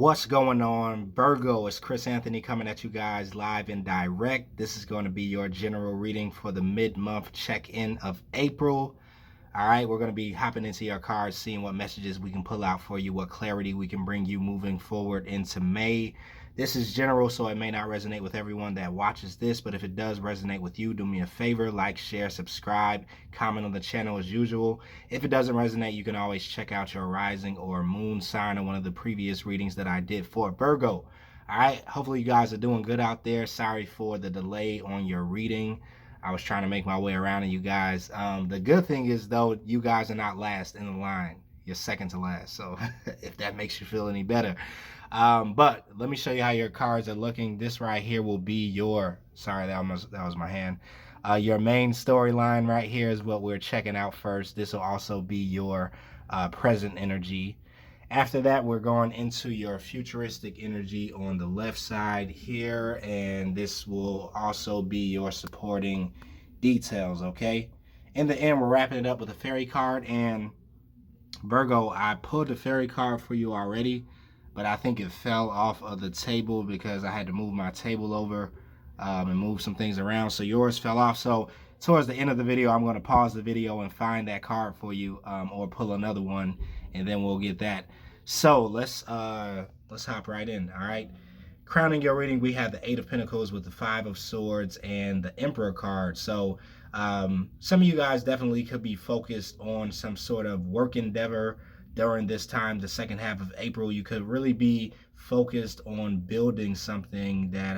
What's going on, Virgo? It's Chris Anthony coming at you guys live and direct. This is going to be your general reading for the mid-month check-in of April. All right, we're going to be hopping into your cards, seeing what messages we can pull out for you, what clarity we can bring you moving forward into May. This is general, so it may not resonate with everyone that watches this, but if it does resonate with you, do me a favor, like, share, subscribe, comment on the channel as usual. If it doesn't resonate, you can always check out your rising or moon sign on one of the previous readings that I did for Virgo. All right, hopefully you guys are doing good out there. Sorry for the delay on your reading. I was trying to make my way around to you guys. The good thing is, though, you guys are not last in the line. You're second to last. So if that makes you feel any better. But let me show you how your cards are looking. This right here will be your, sorry, that was my hand. Your main storyline right here is what we're checking out first. This will also be your present energy. After that, we're going into your futuristic energy on the left side here, and this will also be your supporting details, okay? In the end, we're wrapping it up with a fairy card, and Virgo, I pulled the fairy card for you already, but I think it fell off of the table because I had to move my table over and move some things around, so yours fell off. So towards the end of the video, I'm going to pause the video and find that card for you, or pull another one, and then we'll get that. So let's hop right in. All right, crowning your reading, we have the Eight of Pentacles with the Five of Swords and the Emperor card. So some of you guys definitely could be focused on some sort of work endeavor during this time, the second half of April. You could really be focused on building something that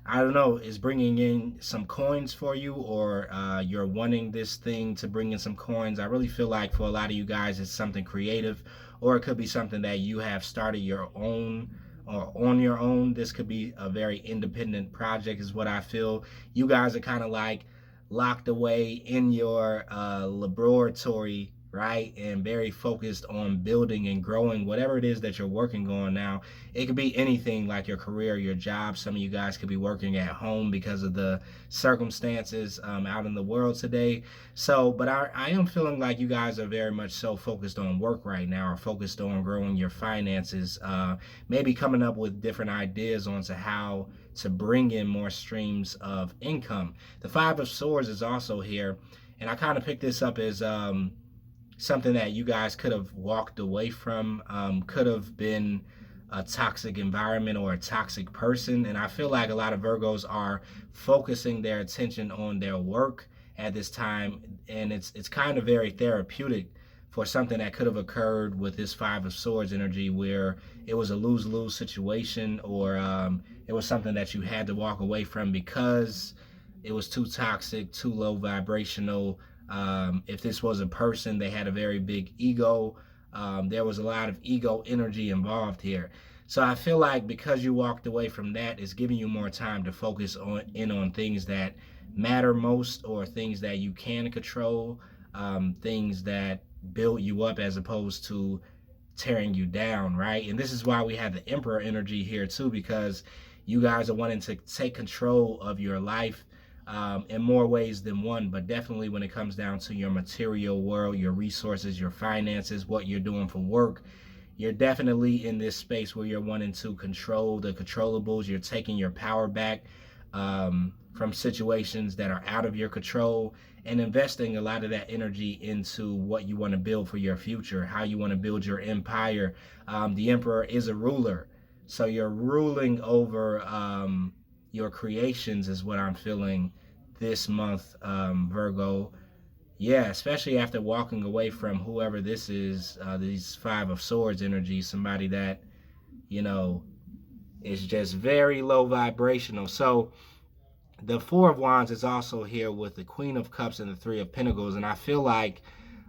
I don't know, is bringing in some coins for you, or you're wanting this thing to bring in some coins. I really feel like for a lot of you guys, it's something creative, or it could be something that you have started your own or on your own. This could be a very independent project is what I feel. You guys are kind of like locked away in your laboratory, right? And very focused on building and growing whatever it is that you're working on now. It could be anything like your career, your job. Some of you guys could be working at home because of the circumstances out in the world today. So, but I am feeling like you guys are very much so focused on work right now, or focused on growing your finances, maybe coming up with different ideas onto how to bring in more streams of income. The Five of Swords is also here, and I kind of picked this up as something that you guys could have walked away from, could have been a toxic environment or a toxic person. And I feel like a lot of Virgos are focusing their attention on their work at this time, and it's kind of very therapeutic for something that could have occurred with this Five of Swords energy, where it was a lose-lose situation, or it was something that you had to walk away from because it was too toxic, too low vibrational. If this was a person, they had a very big ego. There was a lot of ego energy involved here. So I feel like because you walked away from that, it's giving you more time to focus on things that matter most, or things that you can control, things that build you up as opposed to tearing you down, right? And this is why we have the Emperor energy here too, because you guys are wanting to take control of your life in more ways than one, but definitely when it comes down to your material world, your resources, your finances, what you're doing for work, you're definitely in this space where you're wanting to control the controllables. You're taking your power back from situations that are out of your control, and investing a lot of that energy into what you want to build for your future, how you want to build your empire. The Emperor is a ruler, so you're ruling over your creations is what I'm feeling this month, Virgo. Yeah, especially after walking away from whoever this is, these Five of Swords energy, somebody that, you know, is just very low vibrational. So the Four of Wands is also here with the Queen of Cups and the Three of Pentacles, and I feel like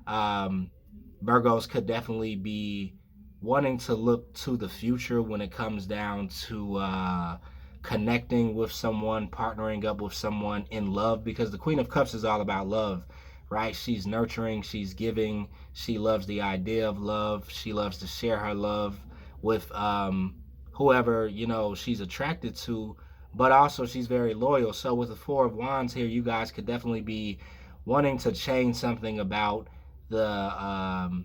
Virgos could definitely be wanting to look to the future when it comes down to connecting with someone, partnering up with someone in love, because the Queen of Cups is all about love, right? She's nurturing, she's giving, she loves the idea of love, she loves to share her love with whoever, you know, she's attracted to, but also she's very loyal. So with the Four of Wands here, you guys could definitely be wanting to change something about the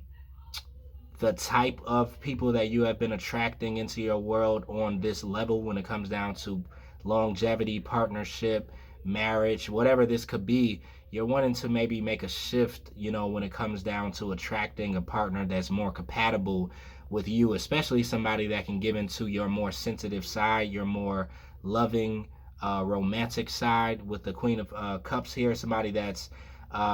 the type of people that you have been attracting into your world on this level when it comes down to longevity, partnership, marriage, whatever this could be. You're wanting to maybe make a shift, when it comes down to attracting a partner that's more compatible with you, especially somebody that can give into your more sensitive side, your more loving, romantic side with the Queen of Cups here. Somebody that's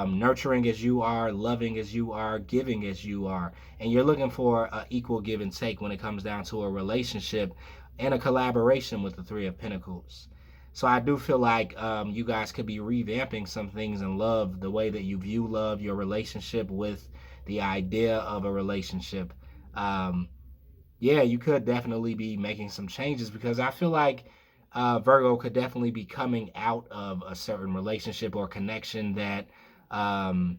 nurturing as you are, loving as you are, giving as you are. And you're looking for an equal give and take when it comes down to a relationship and a collaboration with the Three of Pentacles. So I do feel like you guys could be revamping some things in love, the way that you view love, your relationship with the idea of a relationship. Um, yeah, you could definitely be making some changes because I feel like Virgo could definitely be coming out of a certain relationship or connection that um,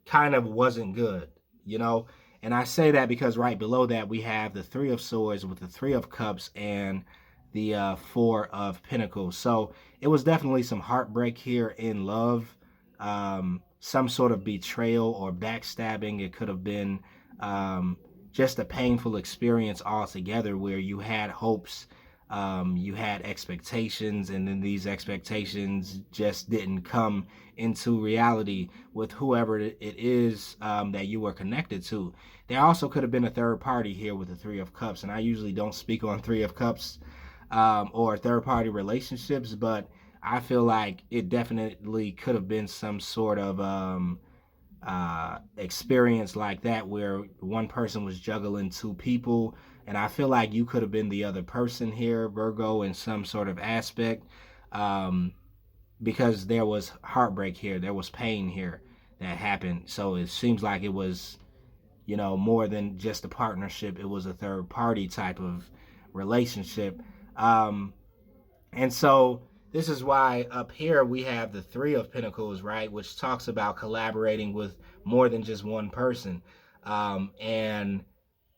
kind of wasn't good, you know? And I say that because right below that we have the Three of Swords with the Three of Cups and the Four of Pentacles. So it was definitely some heartbreak here in love, some sort of betrayal or backstabbing. It could have been just a painful experience altogether where you had hopes, you had expectations, and then these expectations just didn't come into reality with whoever it is that you were connected to. There also could have been a third party here with the Three of Cups, and I usually don't speak on Three of Cups or third party relationships, but I feel like it definitely could have been some sort of experience like that where one person was juggling two people. And I feel like you could have been the other person here, Virgo, in some sort of aspect, because there was heartbreak here, there was pain here that happened. So it seems like it was, more than just a partnership. It was a third party type of relationship. Um, and so this is why up here we have the Three of Pentacles, right? Which talks about collaborating with more than just one person. And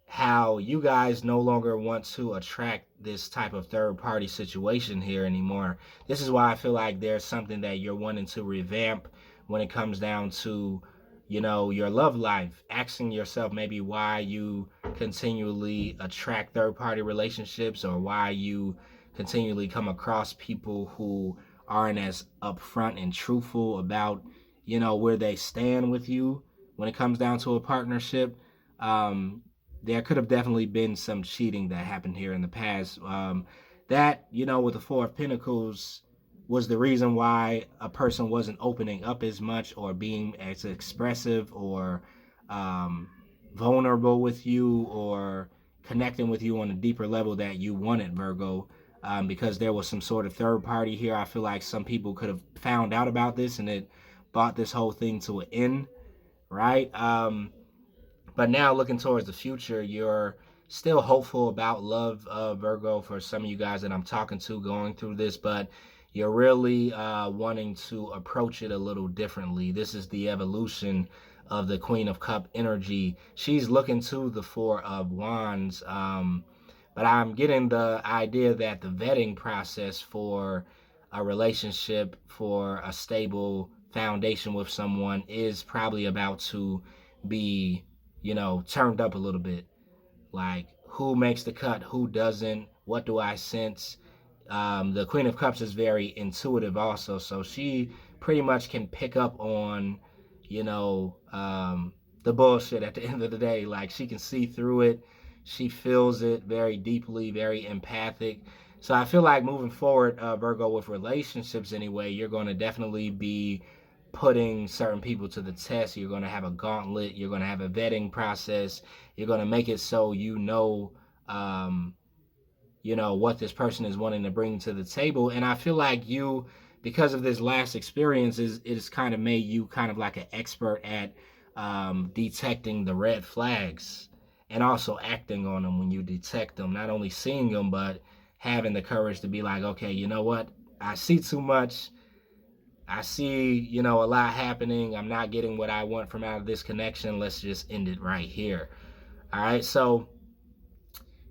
how you guys no longer want to attract this type of third party situation here anymore. This is why I feel like there's something that you're wanting to revamp when it comes down to, your love life. Asking yourself maybe why you continually attract third party relationships or why you continually come across people who aren't as upfront and truthful about, where they stand with you when it comes down to a partnership. There could have definitely been some cheating that happened here in the past. That, with the Four of Pentacles was the reason why a person wasn't opening up as much or being as expressive or um, vulnerable with you or connecting with you on a deeper level that you wanted, Virgo. Because there was some sort of third party here. I feel like some people could have found out about this and it brought this whole thing to an end, right? But now looking towards the future, you're still hopeful about love, Virgo, for some of you guys that I'm talking to going through this, but you're really wanting to approach it a little differently. This is the evolution of the Queen of Cup energy. She's looking to the Four of Wands, but I'm getting the idea that the vetting process for a relationship, for a stable foundation with someone is probably about to be, turned up a little bit. Like who makes the cut, who doesn't, what do I sense? The Queen of Cups is very intuitive also, so she pretty much can pick up on, the bullshit at the end of the day. Like she can see through it. She feels it very deeply, very empathic. So I feel like moving forward, Virgo, with relationships anyway, you're going to definitely be putting certain people to the test. You're going to have a gauntlet. You're going to have a vetting process. You're going to make it so um, what this person is wanting to bring to the table. And I feel like you, because of this last experience, it's kind of made you kind of like an expert at detecting the red flags and also acting on them when you detect them. Not only seeing them, but having the courage to be like, okay, you know what? I see too much. I see, a lot happening. I'm not getting what I want from out of this connection. Let's just end it right here. All right. So,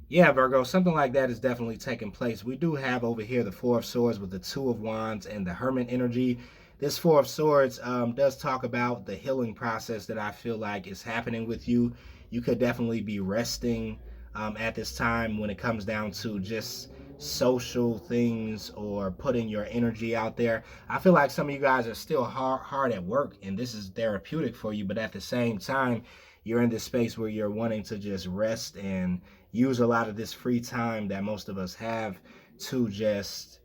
yeah, Virgo, something like that is definitely taking place. We do have over here the Four of Swords with the Two of Wands and the Hermit energy. This Four of Swords does talk about the healing process that I feel like is happening with you. you could definitely be resting at this time when it comes down to just social things or putting your energy out there. I feel like some of you guys are still hard at work, and this is therapeutic for you, but at the same time, you're in this space where you're wanting to just rest and use a lot of this free time that most of us have to just,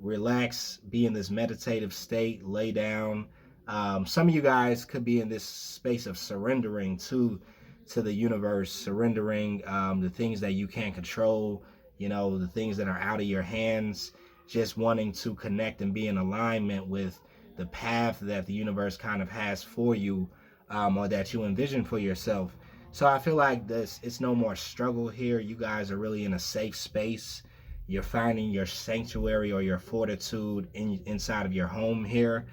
relax, be in this meditative state, lay down. Some of you guys could be in this space of surrendering to the universe, surrendering the things that you can't control, the things that are out of your hands, just wanting to connect and be in alignment with the path that the universe kind of has for you, or that you envision for yourself. So I feel like it's no more struggle here. You guys are really in a safe space. You're finding your sanctuary or your fortitude inside of your home here,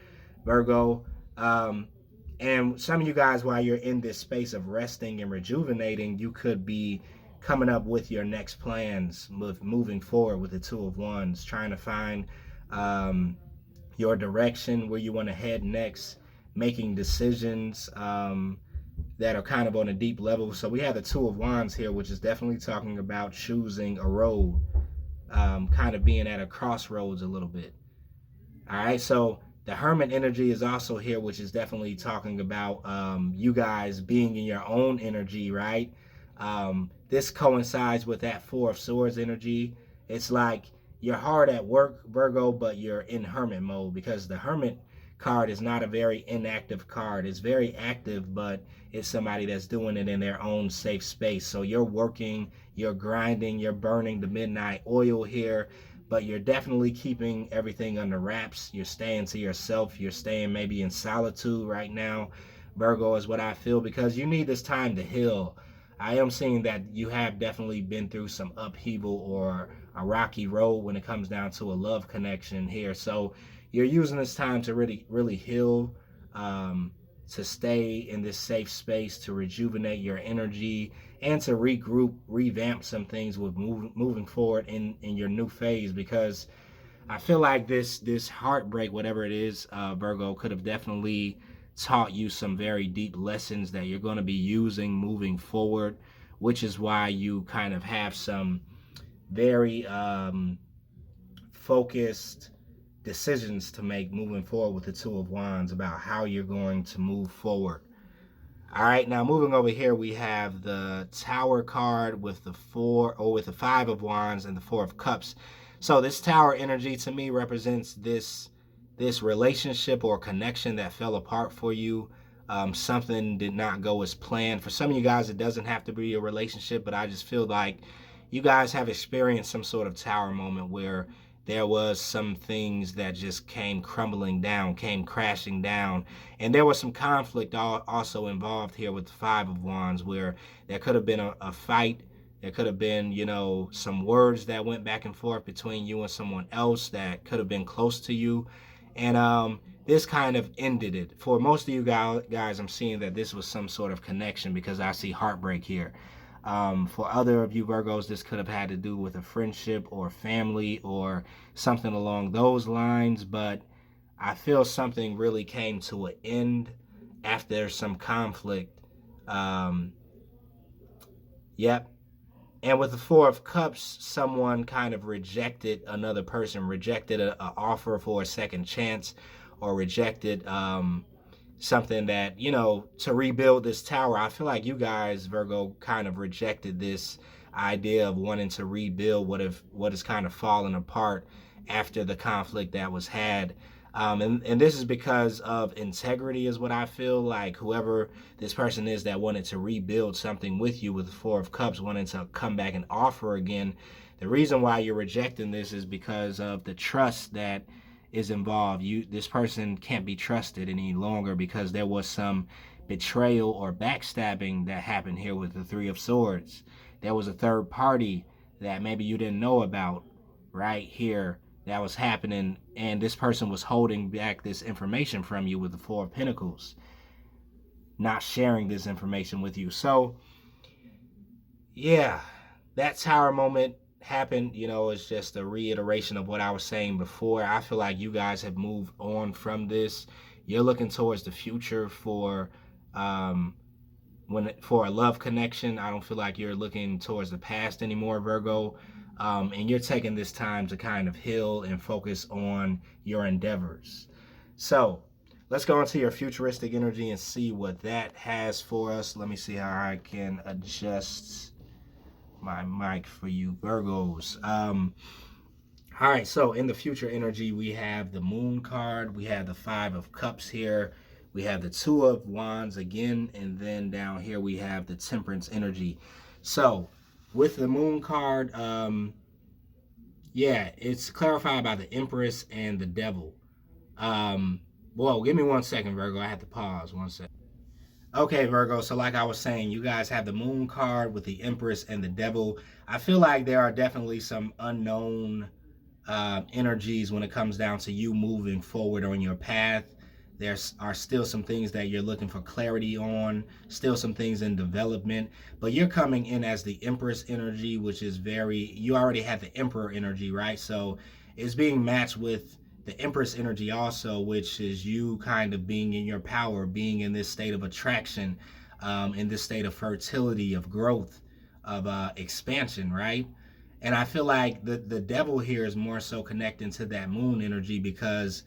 Virgo. And some of you guys, while you're in this space of resting and rejuvenating, you could be coming up with your next plans, moving forward with the Two of Wands, trying to find your direction, where you want to head next, making decisions that are kind of on a deep level. So we have the Two of Wands here, which is definitely talking about choosing a road, kind of being at a crossroads a little bit. All right, so the Hermit energy is also here, which is definitely talking about you guys being in your own energy, right? This coincides with that Four of Swords energy. It's like you're hard at work, Virgo, but you're in Hermit mode, because the Hermit card is not a very inactive card. It's very active, but it's somebody that's doing it in their own safe space. So you're working, you're grinding, you're burning the midnight oil here, but you're definitely keeping everything under wraps. You're staying to yourself. You're staying maybe in solitude right now, Virgo, is what I feel, because you need this time to heal. I am seeing that you have definitely been through some upheaval or a rocky road when it comes down to a love connection here. So you're using this time to really heal, to stay in this safe space, to rejuvenate your energy, and to regroup, revamp some things with moving forward in your new phase. Because I feel like this heartbreak, whatever it is, Virgo, could have definitely taught you some very deep lessons that you're going to be using moving forward, which is why you kind of have some very focused decisions to make moving forward with the Two of Wands about how you're going to move forward. All right, now moving over here, we have the Tower card with the Five of Wands and the Four of Cups. So this Tower energy to me represents this relationship or connection that fell apart for you. Something did not go as planned. For some of you guys, it doesn't have to be a relationship, but I just feel like you guys have experienced some sort of Tower moment where there was some things that just came crumbling down, came crashing down. And there was some conflict also involved here with the Five of Wands, where there could have been a fight. There could have been, some words that went back and forth between you and someone else that could have been close to you. And this kind of ended it. For most of you guys, I'm seeing that this was some sort of connection, because I see heartbreak here. For other of you Virgos, this could have had to do with a friendship or family or something along those lines, but I feel something really came to an end after some conflict. Yep. And with the Four of Cups, someone kind of rejected another person, rejected an offer for a second chance, or rejected something that, to rebuild this tower. I feel like you guys, Virgo, kind of rejected this idea of wanting to rebuild what is kind of fallen apart after the conflict that was had. And this is because of integrity, is what I feel like. Whoever this person is that wanted to rebuild something with you with the Four of Cups, wanting to come back and offer again, the reason why you're rejecting this is because of the trust that is involved. This person can't be trusted any longer, because there was some betrayal or backstabbing that happened here with the Three of Swords. There was a third party that maybe you didn't know about right here that was happening, and this person was holding back this information from you with the Four of Pentacles, not sharing this information with you. So yeah, that Tower moment happened. It's just a reiteration of what I was saying before. I feel like you guys have moved on from this. You're looking towards the future for for a love connection. I don't feel like you're looking towards the past anymore, Virgo. And you're taking this time to kind of heal and focus on your endeavors. So let's go into your futuristic energy and see what that has for us. Let me see how I can adjust my mic for you Virgos. All right, so in the future energy, we have the Moon card, we have the Five of Cups here, we have the Two of Wands again, and then down here we have the Temperance energy. So with the Moon card, yeah, it's clarified by the Empress and the Devil. Whoa, give me 1 second, Virgo. I have to pause 1 second. Okay, Virgo. So, like I was saying, you guys have the Moon card with the Empress and the Devil. I feel like there are definitely some unknown energies when it comes down to you moving forward on your path. There are still some things that you're looking for clarity on, still some things in development, but you're coming in as the Empress energy, which is you already have the Emperor energy, right? So it's being matched with the Empress energy also, which is you kind of being in your power, being in this state of attraction, in this state of fertility, of growth, of expansion, right? And I feel like the devil here is more so connecting to that moon energy, because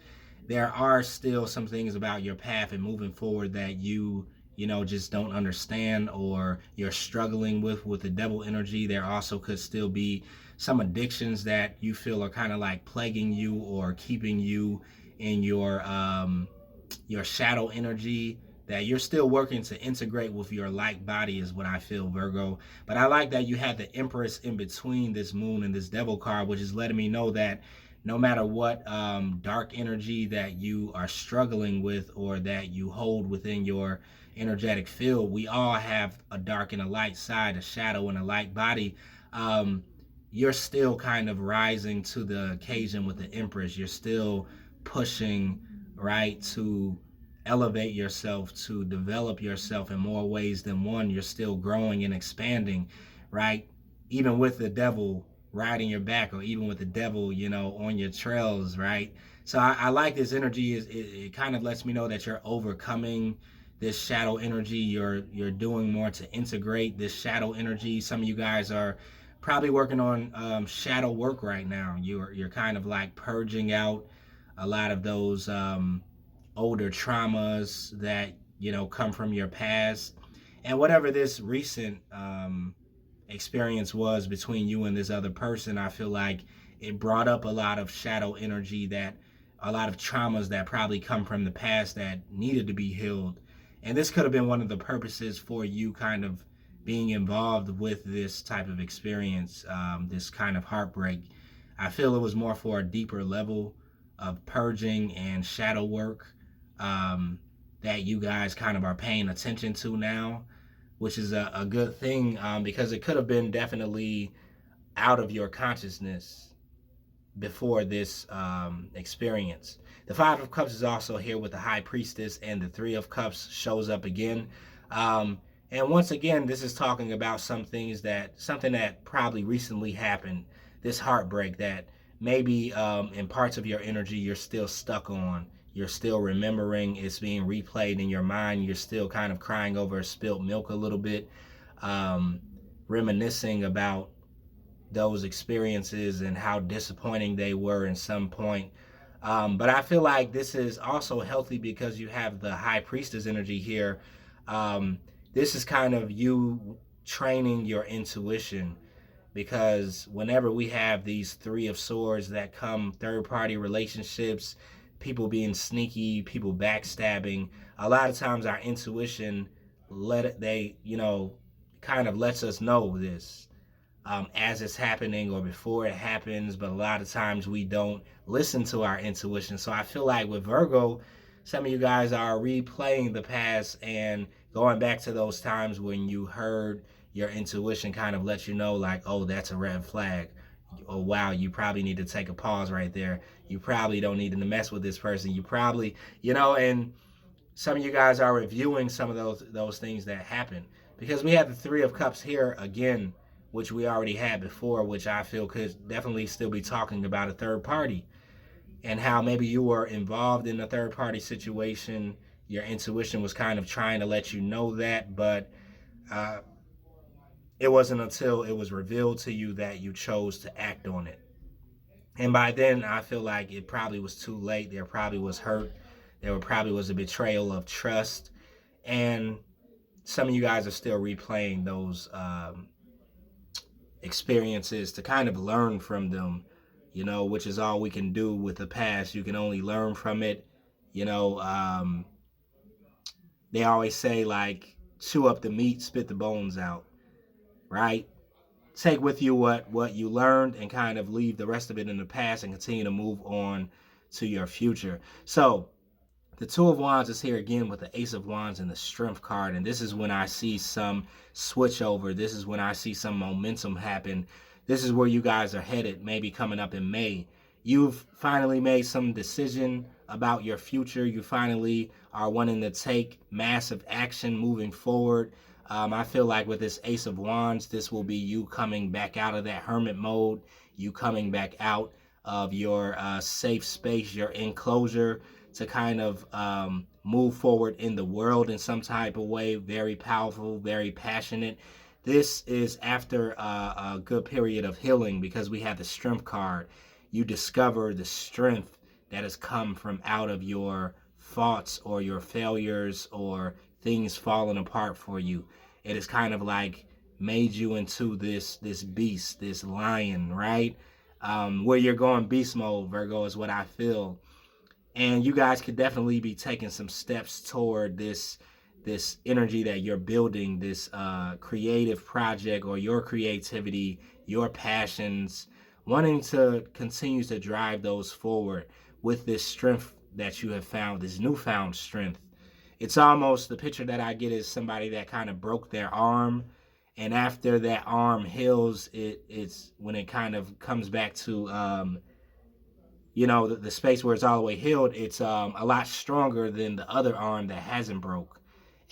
there are still some things about your path and moving forward that you know just don't understand, or you're struggling with the devil energy. There also could still be some addictions that you feel are kind of like plaguing you or keeping you in your shadow energy, that you're still working to integrate with your light body, is what I feel, Virgo. But I like that you had the Empress in between this moon and this devil card, which is letting me know that no matter what dark energy that you are struggling with or that you hold within your energetic field, we all have a dark and a light side, a shadow and a light body. You're still kind of rising to the occasion with the Empress. You're still pushing, right, to elevate yourself, to develop yourself in more ways than one. You're still growing and expanding, right? Even with the devil riding your back, or even with the devil, you know, on your trails, right? So I like this energy. It kind of lets me know that you're overcoming this shadow energy. You're doing more to integrate this shadow energy. Some of you guys are probably working on shadow work right now. You're kind of like purging out a lot of those older traumas that come from your past, and whatever this recent experience was between you and this other person. I feel like it brought up a lot of shadow energy, that a lot of traumas that probably come from the past that needed to be healed. And this could have been one of the purposes for you kind of being involved with this type of experience, this kind of heartbreak. I feel it was more for a deeper level of purging and shadow work, that you guys kind of are paying attention to now, which is a good thing, because it could have been definitely out of your consciousness before this experience. The Five of Cups is also here with the High Priestess, and the Three of Cups shows up again. And once again, this is talking about something that probably recently happened, this heartbreak that maybe in parts of your energy you're still stuck on. You're still remembering, it's being replayed in your mind. You're still kind of crying over spilt milk a little bit, reminiscing about those experiences and how disappointing they were in some point. But I feel like this is also healthy because you have the High Priestess energy here. This is kind of you training your intuition, because whenever we have these Three of Swords that come, third party relationships, people being sneaky, people backstabbing, a lot of times our intuition kind of lets us know this as it's happening or before it happens. But a lot of times we don't listen to our intuition. So I feel like with Virgo, some of you guys are replaying the past and going back to those times when you heard your intuition kind of let you know, like, oh, that's a red flag. Oh, wow, you probably need to take a pause right there. You probably don't need to mess with this person. You probably, and some of you guys are reviewing some of those things that happen, because we have the Three of Cups here again, which we already had before, which I feel could definitely still be talking about a third party, and how maybe you were involved in a third party situation. Your intuition was kind of trying to let you know that, but Uh, it wasn't until it was revealed to you that you chose to act on it. And by then, I feel like it probably was too late. There probably was hurt. There probably was a betrayal of trust. And some of you guys are still replaying those experiences to kind of learn from them, which is all we can do with the past. You can only learn from it. You know, they always say, like, chew up the meat, spit the bones out, right? Take with you what you learned and kind of leave the rest of it in the past and continue to move on to your future. So the Two of Wands is here again with the Ace of Wands and the Strength card. And this is when I see some switch over. This is when I see some momentum happen. This is where you guys are headed, maybe coming up in May. You've finally made some decision about your future. You finally are wanting to take massive action moving forward. I feel like with this Ace of Wands, this will be you coming back out of that hermit mode, you coming back out of your safe space, your enclosure, to kind of move forward in the world in some type of way. Very powerful, very passionate. This is after a good period of healing because we have the Strength card. You discover the strength that has come from out of your faults or your failures or things falling apart for you. It is kind of like made you into this beast, this lion, right? Where you're going beast mode, Virgo, is what I feel. And you guys could definitely be taking some steps toward this energy that you're building, this creative project or your creativity, your passions, wanting to continue to drive those forward with this strength that you have found, this newfound strength. It's almost, the picture that I get is somebody that kind of broke their arm, and after that arm heals, it's when it kind of comes back to the space where it's all the way healed, it's a lot stronger than the other arm that hasn't broke.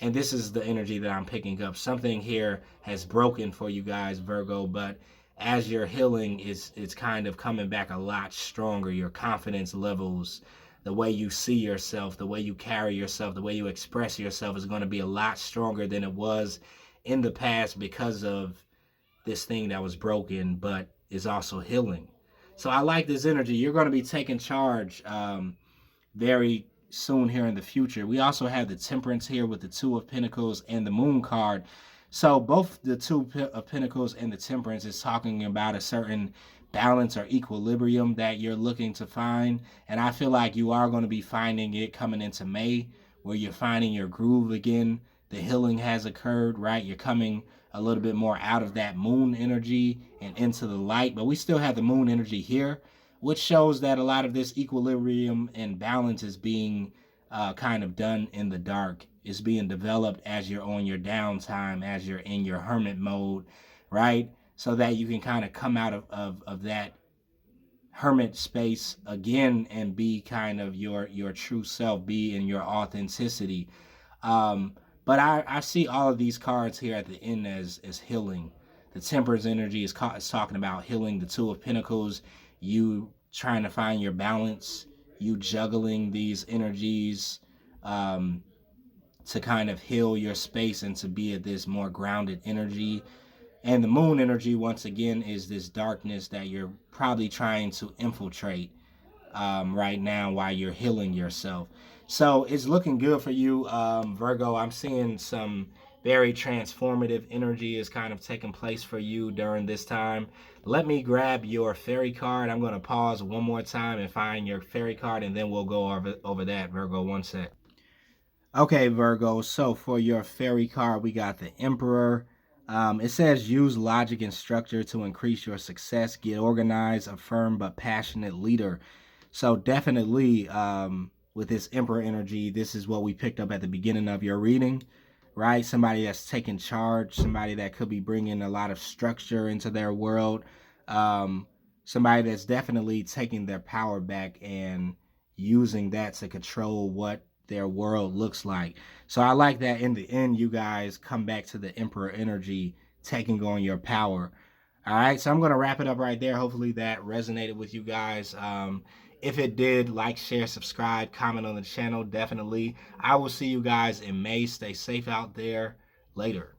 And this is the energy that I'm picking up. Something here has broken for you guys, Virgo, but as you're healing, it's kind of coming back a lot stronger. Your confidence levels, the way you see yourself, the way you carry yourself, the way you express yourself is going to be a lot stronger than it was in the past because of this thing that was broken, but is also healing. So I like this energy. You're going to be taking charge very soon here in the future. We also have the Temperance here with the Two of Pentacles and the Moon card. So both the Two of Pentacles and the Temperance is talking about a certain balance or equilibrium that you're looking to find. And I feel like you are going to be finding it coming into May, where you're finding your groove again. The healing has occurred, right? You're coming a little bit more out of that moon energy and into the light. But we still have the moon energy here, which shows that a lot of this equilibrium and balance is being kind of done in the dark. It's being developed as you're on your downtime, as you're in your hermit mode, right? So that you can kind of come out of that hermit space again and be kind of your true self, be in your authenticity. But I see all of these cards here at the end as healing. The Temperance energy is talking about healing. The Two of Pentacles, you trying to find your balance, you juggling these energies to kind of heal your space and to be at this more grounded energy. And the Moon energy, once again, is this darkness that you're probably trying to infiltrate right now while you're healing yourself. So it's looking good for you, Virgo. I'm seeing some very transformative energy is kind of taking place for you during this time. Let me grab your fairy card. I'm going to pause one more time and find your fairy card, and then we'll go over that, Virgo. One sec. Okay, Virgo, so for your fairy card, we got the Emperor. It says use logic and structure to increase your success, get organized, a firm but passionate leader. So definitely with this Emperor energy, this is what we picked up at the beginning of your reading, right? Somebody that's taking charge, somebody that could be bringing a lot of structure into their world, somebody that's definitely taking their power back and using that to control what their world looks like. So I like that in the end, you guys come back to the Emperor energy, taking on your power. All right, so I'm going to wrap it up right there. Hopefully that resonated with you guys. If it did, like, share, subscribe, comment on the channel, definitely. I will see you guys in May. Stay safe out there. Later.